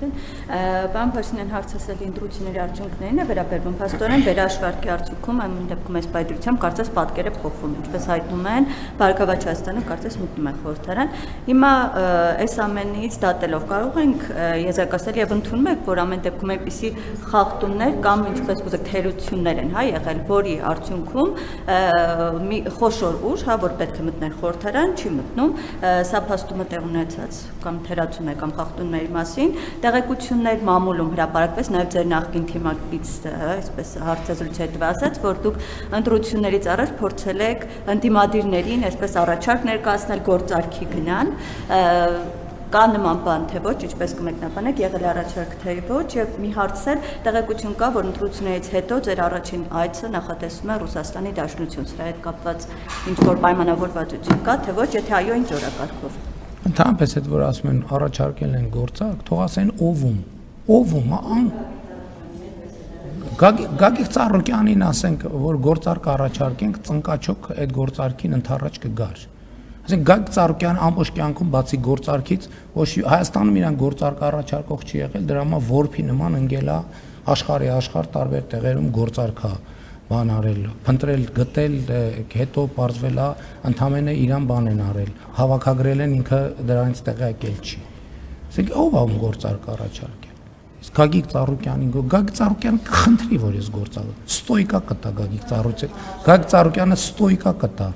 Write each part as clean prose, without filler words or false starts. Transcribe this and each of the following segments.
հարցին։ Պարոն Փաշինյան հարցասել ընտրությունների արդյունքներին է վերաբերվում փաստորեն վերահաշվարկի արդյունքում այն դեպքում այս պայծրությամբ կարծես պատկերը փոխվում է, ինչպես հայտնում են Բարգավաճ Հայաստանը կարծես մտնում է խորհրդարան։ Հիմա այս ամենից դատելով կարող ենք եզրակացնել եւ ընդունում եք, որ ամեն դեպքում այնպիսի խախտումներ կամ ինչպես կոչեք թերություններ են եղել, որի արդյունքում մի խոշոր ուժ, որ պետք է մտներ խորհրդարան, չի մտնում, սա փաստումը տեղ ունեցած կամ թերացում է կամ խախտումների մասին, տեղեկություններ մամուլում հրապարակվեց, նաեւ ձեր նախկին թիմակից, այսպես հարցազրույցի հետ ասաց, որ դուք ընտրություններից առաջ փորձել եք ընդդիմադիրներին, այսպես առաջարկ ներկայացնել գործարքի գնան, կա նման բան թե ոչ, ինչպես կմեկնաբանեք, եղել է առաջարկ թե ոչ, եւ մի հարցեր տեղեկություն կա, որ ընտրություններից հետո ձեր առաջին այցը նախատեսվում է Ռուսաստանի Դաշնություն, սրա հետ կապված ինչ որ պայմանավորվածություն կա, թե ոչ, եթե այո, ինչ օրակարգով։ Ընդհանրապես այդ որ ասում են առաջարկել են գործարք, թող ասեն ով, Գագիկ Ծառուկյանին ասենք, որ գործարք առաջարկենք, ծնկաչոք այդ գործարքին ընդառաջ կգար։ Ասենք Գագիկ Ծառուկյանը ամբողջ կյանքում բացի գործարքից ոչ Հայաստանում իրան գործարք առաջարկող չի եղել, դրա համար որփի նման ընկել է աշխարհ տարբեր տեղերում գործարքա բան արել, փնտրել, գտել, հետո պարզվել է ընդամենը իրան բան են արել, հավաքագրել են ինքը դրանից տեղյակել չի։ Ասենք ով է գործարք առաջարկել։ Իսկ Գագիկ Ծառուկյանը կխնդրի, որ ես գործարք, ստոյկա կտա Գագիկ Ծառուկյանը ստոյկա կտա,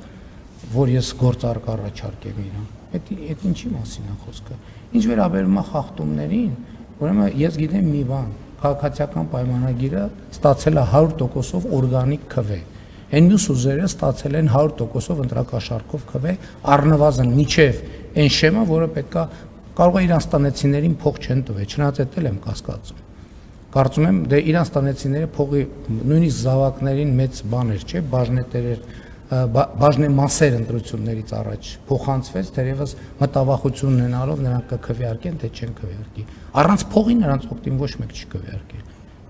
որ ես գործարք առաջարկեմ իրան։ Այդ ինչի մասին է խոսքը։ Ինչ վերաբերում է խախտումներին, ուրեմն ես գիտեմ մի բան, քաղաքացիական պայմանագիրը ստացել է 100%-ով օրգանիկ քվե։ Այն մյուս ուժերը ստացել են 100%-ով ընտրակաշառքով քվե, առնվազն միջև այն շեմը, որը պետքա կարող է իրանց տանեցիներին փող չեն տվել, չնայած էլ եմ կասկածում։ Կարծում եմ դե իրանց տանեցիները փողի նույնիսկ զավակներին մեծ բաներ, չէ, բաժնեմասեր ընտրություններից առաջ փոխանցվեց, թերևս մտավախություն ունենալով նրանք կքվեարկեն, թե չեն քվեարկի։ Առանց փողի նրանց օգտին ոչ մեկ չի քվեարկել։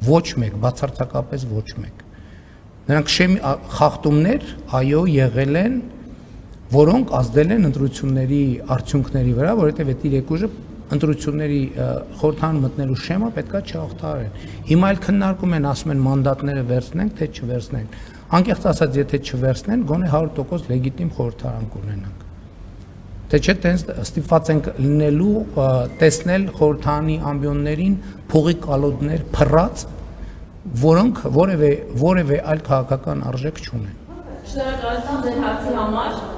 Ոչ մեկ, բացարձակապես ոչ մեկ։ Նրանք խախտումներ, այո, եղել են, որոնք ազդել են ընտրությունների արդյունքների վրա, որովհետև այդ իրեք ուժը ընտրությունների խորհրդարան մտնելու շեմը պետքա չհաղթահարեն։ Հիմա էլ քննարկում են, ասում են մանդատները վերցնենք, թե չվերցնենք։ Անկեղծ ասած, եթե չվերցնեն, գոնե 100% լեգիտիմ խորհրդարան կունենանք։ Թե չէ, տենց ստիպված ենք լինելու տեսնել խորհրդարանի ամբիոններին փողի կալոդներ փռած, որոնք որևէ այլ քաղաքական արժեք չունեն։ Շնորհակալություն ձեր հարցի համար։